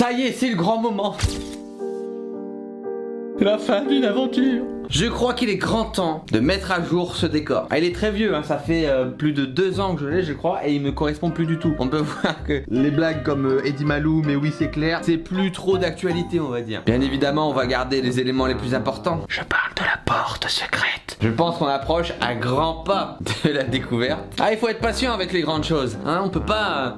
Ça y est, c'est le grand moment. La fin d'une aventure. Je crois qu'il est grand temps de mettre à jour ce décor. Il est très vieux, hein, ça fait plus de 2 ans que je l'ai, je crois, et il me correspond plus du tout. On peut voir que les blagues comme Eddie Malou, mais oui c'est clair, c'est plus trop d'actualité, on va dire. Bien évidemment, on va garder les éléments les plus importants. Je parle de la porte secrète. Je pense qu'on approche à grands pas de la découverte. Ah, il faut être patient avec les grandes choses, hein, on peut pas...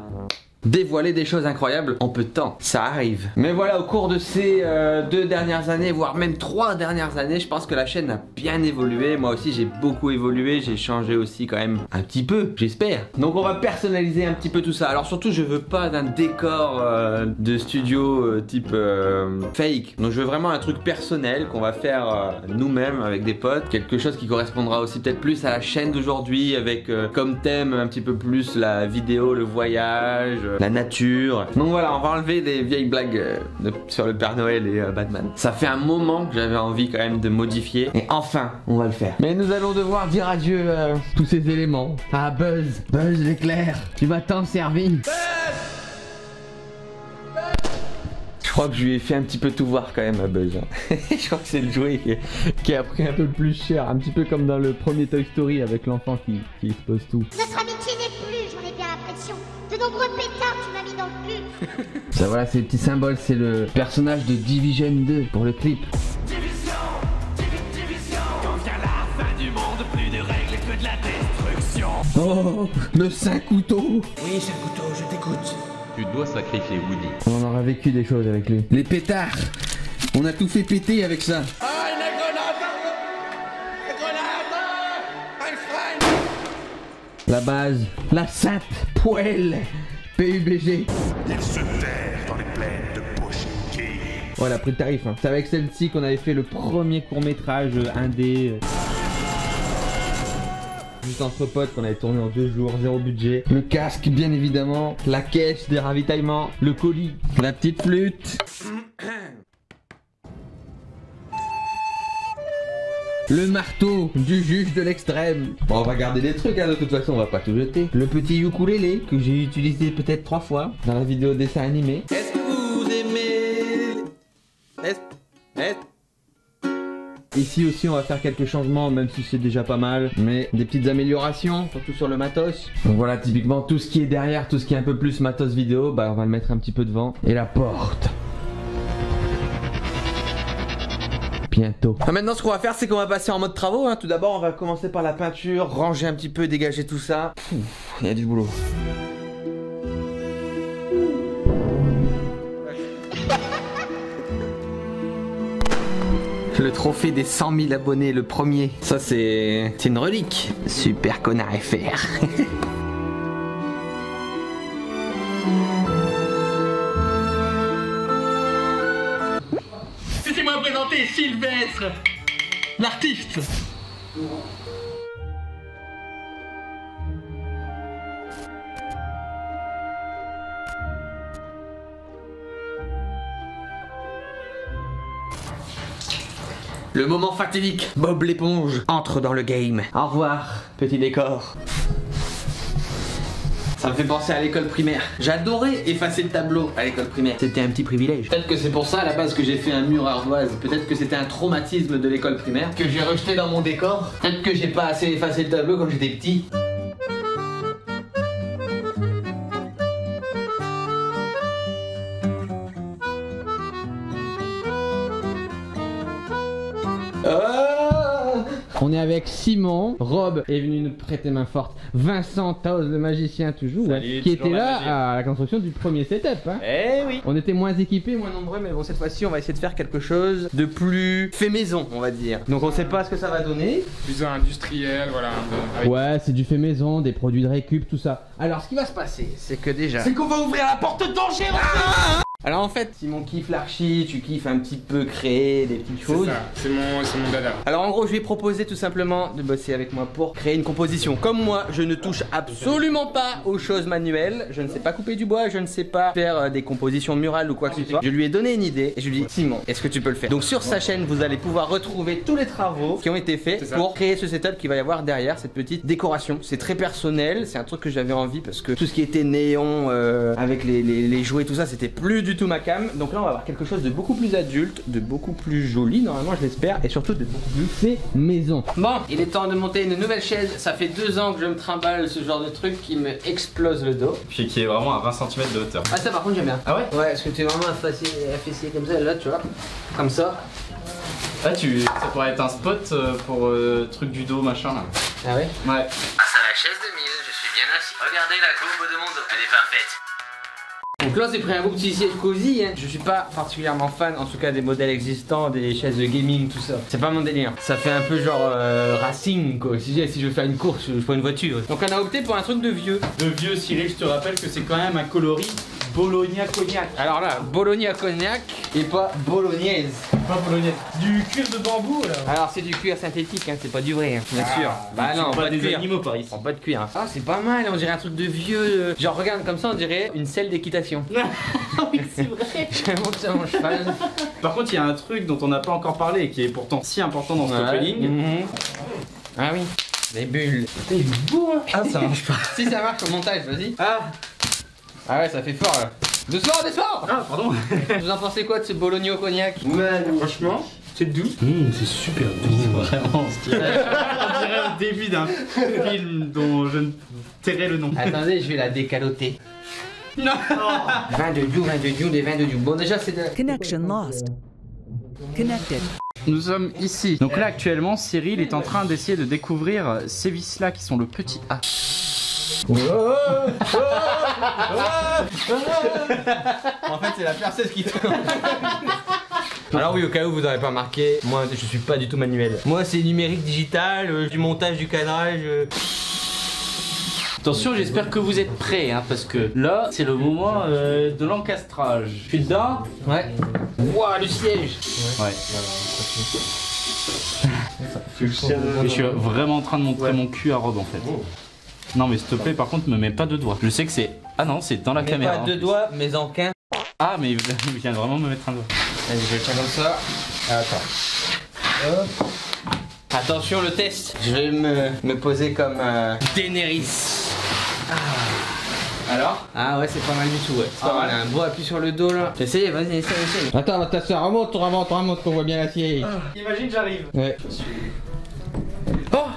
dévoiler des choses incroyables en peu de temps, ça arrive. Mais voilà, au cours de ces 2 dernières années, voire même 3 dernières années, je pense que la chaîne a bien évolué. Moi aussi j'ai beaucoup évolué, j'ai changé aussi quand même un petit peu, j'espère. Donc on va personnaliser un petit peu tout ça. Alors surtout je veux pas d'un décor de studio type fake. Donc je veux vraiment un truc personnel qu'on va faire nous-mêmes avec des potes. Quelque chose qui correspondra aussi peut-être plus à la chaîne d'aujourd'hui, avec comme thème un petit peu plus la vidéo, le voyage, la nature. Donc voilà, on va enlever les vieilles blagues sur le Père Noël et Batman. Ça fait un moment que j'avais envie quand même de modifier, et enfin on va le faire. Mais nous allons devoir dire adieu à tous ces éléments. Ah Buzz, Buzz l'éclair, tu vas t'en servir. Je crois que je lui ai fait un petit peu tout voir quand même à Buzz. Je crois que c'est le jouet qui a pris un peu plus cher, un petit peu comme dans le premier Toy Story avec l'enfant qui expose tout. Notre amitié n'est plus, j'en ai bien l'impression. De nombreux pétards tu m'as mis dans le cul. Ça voilà, c'est le petit symbole, c'est le personnage de Division 2 pour le clip. Division, division. Quand vient la fin du monde, plus de règles que de la destruction. Oh, le 5 couteaux. Oui, c'est un couteau, je t'écoute. Tu dois sacrifier Woody. On en aura vécu des choses avec lui. Les pétards. On a tout fait péter avec ça. Ah, une grenade! Une grenade! Un frein! La base, la sainte poêle PUBG. Il se terre dans les plaines de Pochinki. Oh, elle a pris le tarif, hein. C'est avec celle-ci qu'on avait fait le premier court-métrage indé. Juste entre potes qu'on avait tourné en 2 jours, 0 budget. Le casque bien évidemment, la caisse des ravitaillements, le colis, la petite flûte. Le marteau du juge de l'extrême. Bon, on va garder des trucs, hein, de toute façon on va pas tout jeter. Le petit ukulélé que j'ai utilisé peut-être 3 fois dans la vidéo dessin animé. Est-ce que vous aimez... Ici aussi on va faire quelques changements, même si c'est déjà pas mal, mais des petites améliorations, surtout sur le matos. Donc voilà, typiquement tout ce qui est derrière, tout ce qui est un peu plus matos vidéo, bah on va le mettre un petit peu devant. Et la porte. Bientôt. Maintenant ce qu'on va faire, c'est qu'on va passer en mode travaux, hein. Tout d'abord on va commencer par la peinture, ranger un petit peu, dégager tout ça. Il y a du boulot. Le trophée des 100 000 abonnés, le premier. Ça c'est une relique. Super connard FR. Laissez-moi présenter Sylvestre, l'artiste. Le moment fatidique. Bob l'éponge entre dans le game. Au revoir, petit décor. Ça me fait penser à l'école primaire. J'adorais effacer le tableau à l'école primaire. C'était un petit privilège. Peut-être que c'est pour ça à la base que j'ai fait un mur ardoise. Peut-être que c'était un traumatisme de l'école primaire que j'ai rejeté dans mon décor. Peut-être que j'ai pas assez effacé le tableau quand j'étais petit. On est avec Simon, Rob est venu nous prêter main forte, Vincent Taos le magicien toujours, Salut, qui toujours était la là magie. à la construction du premier setup. Hein. Eh oui. On était moins équipés, moins nombreux, mais bon cette fois-ci on va essayer de faire quelque chose de plus fait maison, on va dire. Donc on sait pas ce que ça va donner. Plus industriel, voilà. Avec... Ouais, c'est du fait maison, des produits de récup, tout ça. Alors ce qui va se passer, c'est que déjà... C'est qu'on va ouvrir la porte d'Angers. Alors en fait, Simon kiffe l'archi, tu kiffes un petit peu créer des petites C'est choses. ça, c'est mon dada. Alors en gros, je vais proposer tout simplement de bosser avec moi pour créer une composition. Comme moi, je ne touche absolument pas aux choses manuelles. Je ne sais pas couper du bois, je ne sais pas faire des compositions murales ou quoi que ce soit. Je lui ai donné une idée et je lui ai dit Simon, est-ce que tu peux le faire? Donc sur sa chaîne, vous allez pouvoir retrouver tous les travaux qui ont été faits pour créer ce setup qui va y avoir derrière, cette petite décoration. C'est très personnel, c'est un truc que j'avais envie parce que tout ce qui était néon avec les jouets, tout ça, c'était plus du du tout ma cam. Donc là on va avoir quelque chose de beaucoup plus adulte, de beaucoup plus joli normalement je l'espère, et surtout de beaucoup plus fait maison. Bon, il est temps de monter une nouvelle chaise. Ça fait 2 ans que je me trimballe ce genre de truc qui me explose le dos. Puis qui est vraiment à 20 cm de hauteur. Ah ça par contre j'aime bien. Ah ouais? Ouais, parce que tu es vraiment affaissé comme ça, là tu vois, comme ça. Ah ça pourrait être un spot pour truc du dos machin là. Ah ouais? Ouais. Ah c'est la chaise de Mille, je suis bien assis. Regardez la courbe de mon dos, elle est parfaite. Donc là c'est pris un beau petit siège cosy, hein. Je suis pas particulièrement fan en tout cas des modèles existants, des chaises de gaming, tout ça. C'est pas mon délire. Ça fait un peu genre racing quoi. Si je veux faire une course, je prends une voiture. Donc on a opté pour un truc de vieux. De vieux Cyril, je te rappelle que c'est quand même un coloris Bologna Cognac. Alors là, Bologna Cognac et pas bolognaise. Pas bolognaise. Du cuir de bambou là. Alors c'est du cuir synthétique, hein, c'est pas du vrai, hein, bien sûr. Bah non, pas des cuir. animaux par ici. Pas de cuir. Hein. Ah c'est pas mal, on dirait un truc de vieux. Genre regarde comme ça, on dirait une selle d'équitation. Oui c'est vrai. Je monte sur mon cheval. Par contre il y a un truc dont on n'a pas encore parlé et qui est pourtant si important dans ce opening. Ah oui, des bulles. C'est beau hein. Ah ça marche pas. Si ça marche au montage, vas-y. Ah ouais, ça fait fort là. Doucement, doucement. Ah pardon. Vous en pensez quoi de ce Bologna au cognac? Franchement, c'est doux. C'est super doux. Vraiment, on dirait le début d'un film dont je ne tairai le nom. Attendez, je vais la décaloter. Non. Vin de Dieu, des vins de Dieu. Bon déjà c'est de... Connection lost. Connected. Nous sommes ici. Donc là actuellement Cyril est en train d'essayer de découvrir ces vis là qui sont le petit A. En fait c'est la perceuse qui tourne. Alors oui, au cas où vous n'avez pas remarqué, moi je suis pas du tout manuel. Moi c'est numérique digital, du montage, du cadrage. Attention, j'espère que vous êtes prêts hein, parce que là c'est le moment de l'encastrage. Je suis dedans. Ouais. Wouah, le siège. Ouais. Je suis vraiment en train de montrer mon cul à Rob en fait. Non mais s'il te plaît par contre me mets pas de doigts. Je sais que c'est... Ah non c'est dans la Mais caméra. pas 2 doigts mais en qu'un. Ah mais il vient de vraiment me mettre un doigt. Allez, je vais le faire comme ça. Attends. Hop. Attention le test. Je vais me poser comme Daenerys. Alors? Ah ouais c'est pas mal du tout ouais. Ah ouais, un beau appui sur le dos là. Essayez, vas-y, essaye. Attends, t'as remonte qu'on voit bien l'acier. Imagine j'arrive. Ouais. Oh!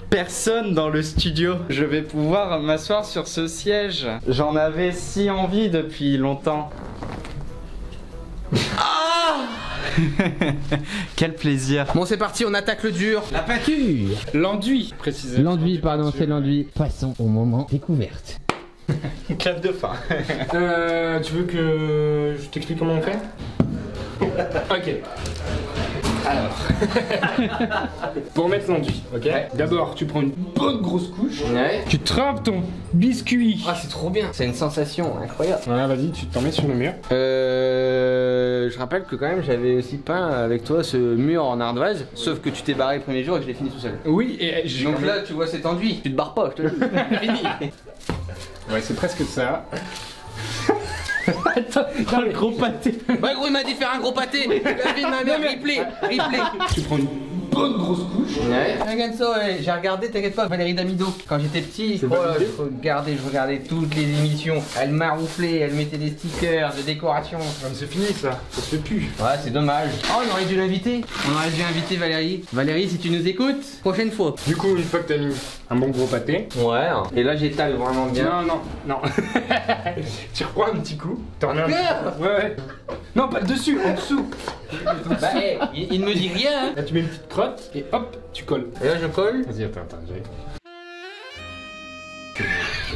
Personne dans le studio. Je vais pouvoir m'asseoir sur ce siège. J'en avais si envie depuis longtemps. Ah! Quel plaisir. Bon c'est parti, on attaque le dur. La peinture. L'enduit, précisément. L'enduit, pardon, c'est l'enduit. Passons au moment découverte. Clap de fin. Tu veux que je t'explique comment on fait? Ok. Alors, pour mettre l'enduit, ok? Ouais. D'abord, tu prends une bonne grosse couche. Ouais. Tu trempes ton biscuit. Ah c'est trop bien. C'est une sensation incroyable. Voilà, vas-y, tu t'en mets sur le mur. Je rappelle que quand même j'avais aussi peint avec toi ce mur en ardoise, sauf que tu t'es barré le premier jour et que je l'ai fini tout seul. Oui, et j'ai... Donc là tu vois cet enduit, tu te barres pas, je te le dis. Fini. Ouais, c'est presque ça. Attends, dans le gros pâté. Bah gros il m'a dit faire un gros pâté. La vie de ma mère, replay. Tu prends une bonne grosse couche. Ouais. Regarde ça, ouais. J'ai regardé, t'inquiète pas, Valérie Damido. Quand j'étais petit, je regardais toutes les émissions. Elle marouflait, elle mettait des stickers, des décorations. C'est fini ça se fait plus. Ouais, c'est dommage. Oh, on aurait dû l'inviter. On aurait dû inviter Valérie. Valérie, si tu nous écoutes, prochaine fois. Du coup, une fois que t'as mis un bon gros pâté. Ouais. Et là, j'étale vraiment bien. Non. Tu reprends un petit coup. T'en mets un petit... Ouais. Non, pas le dessus, en dessous. Bah, hey, il ne me dit rien. Hein. Là, tu mets une petite crotte et hop, tu colles. Et là, je colle. Vas-y, attends, j'ai...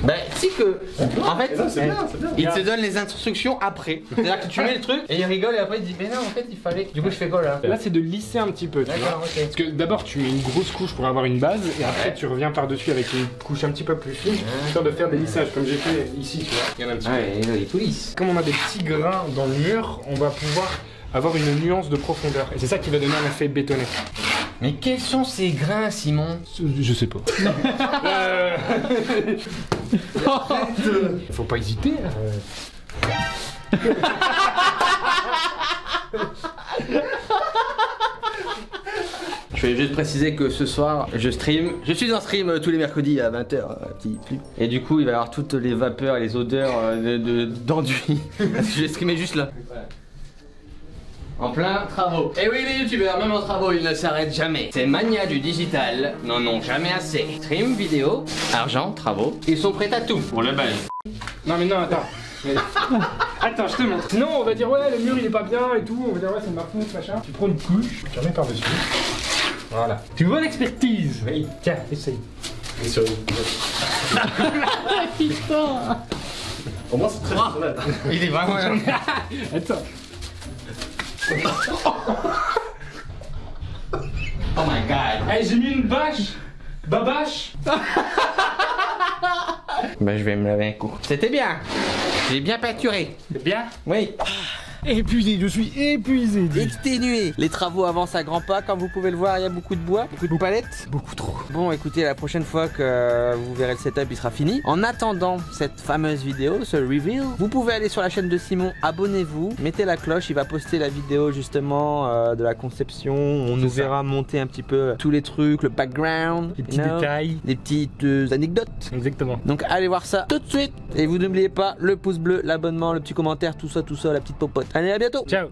Bah, tu sais que. En fait, c'est bien. il te donne les instructions après. C'est-à-dire que tu mets le truc et il rigole et après il te dit, mais non, en fait, il fallait. Du coup, je fais quoi là? Là, c'est de lisser un petit peu, tu vois. D'accord, ok. Parce que d'abord, tu mets une grosse couche pour avoir une base et après, tu reviens par-dessus avec une couche un petit peu plus fine, histoire de faire des lissages, comme j'ai fait ici, tu vois. Il y en a un petit peu. Ouais, il est tout lisse. Comme on a des petits grains dans le mur, on va pouvoir avoir une nuance de profondeur. Et c'est ça qui va donner un effet bétonné. Mais quels sont ces grains, Simon? Je sais pas. Faut pas hésiter. Je vais juste préciser que ce soir, je stream. Je suis en stream tous les mercredis à 20h, petit flip. Et du coup, il va y avoir toutes les vapeurs et les odeurs d'enduit. Parce que je vais streamer juste là. En plein travaux. Et oui, les youtubeurs, même en travaux, ils ne s'arrêtent jamais. Ces manias du digital n'en ont jamais assez. Stream, vidéo, argent, travaux. Ils sont prêts à tout pour le buzz. Non mais non, attends. Attends, je te montre. Sinon, on va dire ouais, le mur il est pas bien et tout. On va dire ouais, c'est une marque machin. Tu prends une couche, tu remets par-dessus. Voilà. Tu vois l'expertise? Oui. Tiens, essaye. Putain. Pour moi, c'est très personnel. Il est vraiment... Attends. Oh my god. Hey, j'ai mis une bâche. Babache. Bah je vais me laver un coup. C'était bien. J'ai bien peinturé. C'est bien? Oui. Épuisé, je suis épuisé. Exténué. Les travaux avancent à grands pas, comme vous pouvez le voir, il y a beaucoup de bois, beaucoup de palettes. Beaucoup trop. Bon, écoutez, la prochaine fois que vous verrez le setup, il sera fini. En attendant cette fameuse vidéo, ce reveal, vous pouvez aller sur la chaîne de Simon, abonnez-vous, mettez la cloche, il va poster la vidéo justement de la conception. On nous verra monter un petit peu tous les trucs, le background, Les petits détails. les petites anecdotes. Exactement. Donc allez voir ça tout de suite. Et vous n'oubliez pas le pouce bleu, l'abonnement, le petit commentaire, tout ça, la petite popote. Allez, à bientôt. Ciao.